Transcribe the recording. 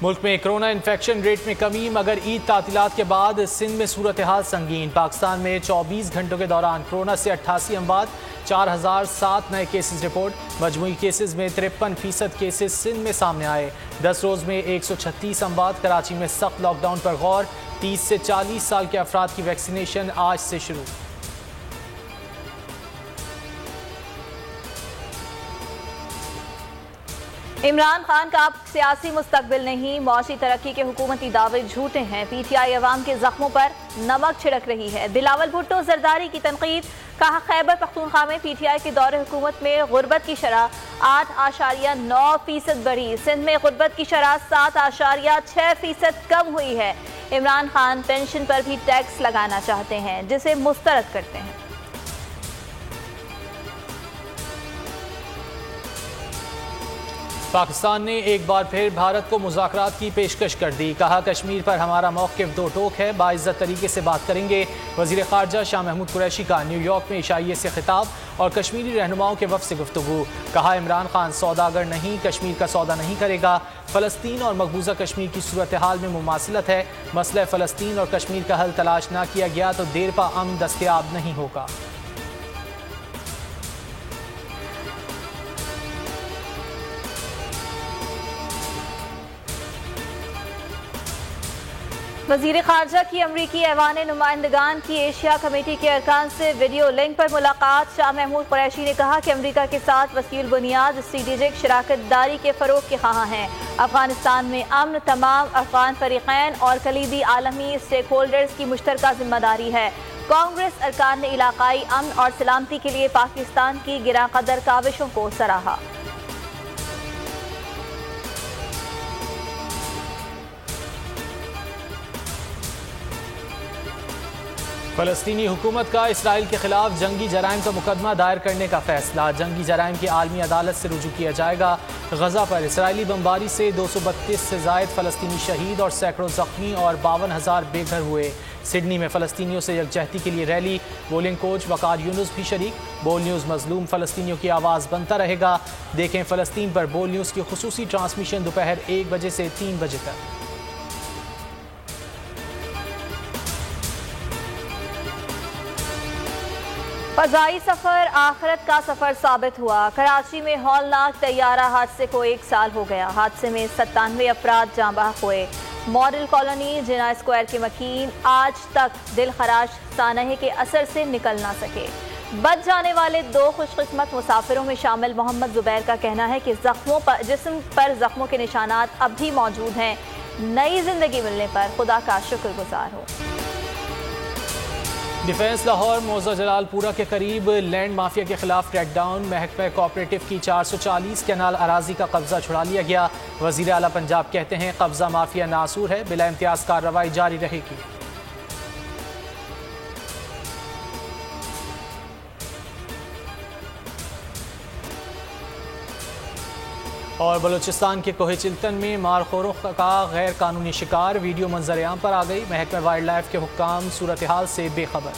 मुल्क में corona infection rate में कमी, मगर ईद तातीलात के बाद सिंध में सूरत हाल संगीन। पाकिस्तान में 24 घंटों के दौरान कोरोना से 88 अमवात, 4007 नए केसेस रिपोर्ट। मजमूई केसेस में 53% केसेस सिंध में सामने आए। 10 रोज़ में 136 अमवात। कराची में सख्त लॉकडाउन पर गौर। 30 से 40 साल के अफराद की वैक्सीनेशन आज से शुरू। इमरान खान का अब सियासी मुस्तकबिल नहीं, मौशी तरक्की के हुकूमती दावे झूठे हैं। पीटीआई अवाम के जख्मों पर नमक छिड़क रही है। बिलावल भुट्टो जरदारी की तनकीद। कहा, खैबर पख्तूनख्वा में पीटीआई के दौरे हुकूमत में गुर्बत की शरह 8.9% बढ़ी। सिंध में गुर्बत की शरह 7.6% कम हुई है। इमरान खान पेंशन पर भी टैक्स लगाना चाहते हैं, जिसे मुस्तरद करते हैं। पाकिस्तान ने एक बार फिर भारत को मुज़ाकरात की पेशकश कर दी। कहा, कश्मीर पर हमारा मौक़िफ़ दो टोक है, बाइज़्ज़त तरीके से बात करेंगे। वज़ीर ख़ारजा शाह महमूद कुरैशी का न्यूयॉर्क में ईशाइये से खिताब और कश्मीरी रहनुमाओं के वफ़द से गुफ्तगू। कहा, इमरान खान सौदागर नहीं, कश्मीर का सौदा नहीं करेगा। फ़लस्तीन और मकबूजा कश्मीर की सूरत हाल में मुमासिलत है। मसला फ़लस्तीन और कश्मीर का हल तलाश न किया गया तो देर पा अमन दस्तयाब नहीं होगा। वज़ीर ख़ारजा की अमरीकी ऐवान नुमाइंदगान की एशिया कमेटी के अरकान से वीडियो लिंक पर मुलाकात। शाह महमूद कुरैशी ने कहा कि अमरीका के साथ वसील बुनियाद स्ट्रेटेजिक शराकत दारी के फ़रोग़ के ख़्वाह हैं। अफ़गानिस्तान में अमन तमाम अफ़गान फ़रीक़ैन और कलीदी आलमी स्टेक होल्डर्स की मुश्तरका ज़िम्मेदारी है। कांग्रेस अरकान ने इलाक़ाई अमन और सलामती के लिए पाकिस्तान की गिरा कदर काविशों को सराहा। फ़लस्तीनी हुकूमत का इसराइल के खिलाफ जंगी जराइम का मुकदमा दायर करने का फैसला। जंगी जराइम की आलमी अदालत से रुजू किया जाएगा। गजा पर इसराइली बमबारी से 232 से ज़ायद फ़लस्तीनी शहीद और सैकड़ों ज़ख्मी और 52,000 बेघर हुए। सिडनी में फ़लस्तीनियों से यकजहती के लिए रैली। बोलिंग कोच वकार यूनुस भी शरीक। बोल न्यूज़ मजलूम फ़लस्तीनियों की आवाज़ बनता रहेगा। देखें फ़लस्तीन पर बोल न्यूज़ की खुसूसी ट्रांसमिशन दोपहर 1 बजे से 3 बजे तक। फ़ज़ाई सफ़र आखिरत का सफ़र साबित हुआ। कराची में हौलनाक तैयारा हादसे को 1 साल हो गया। हादसे में 97 अफराद जाँ बहक हुए। मॉडल कॉलोनी जिना स्क्वायर के मकीन आज तक दिल खराश सानहे के असर से निकल ना सके। बच जाने वाले 2 खुशकिस्मत मुसाफिरों में शामिल मोहम्मद ज़ुबैर का कहना है कि जिस्म पर ज़ख्मों के निशानात अब भी मौजूद हैं। नई जिंदगी मिलने पर खुदा का शुक्रगुजार हो। डिफेंस लाहौर मौजा जलालपुरा के करीब लैंड माफिया के खिलाफ क्रैकडाउन। महकमा कोऑपरेटिव की 440 कैनाल अराजी का कब्जा छुड़ा लिया गया। वजीर आला पंजाब कहते हैं कब्जा माफिया नासूर है, बिला इम्तियाज कार्रवाई जारी रहेगी। और बलूचिस्तान के कोहे चिल्तन में मारखोरों का गैर कानूनी शिकार वीडियो मंजर आम पर आ गई। महकमा वाइल्ड लाइफ के हुक्काम सूरत हाल से बेखबर।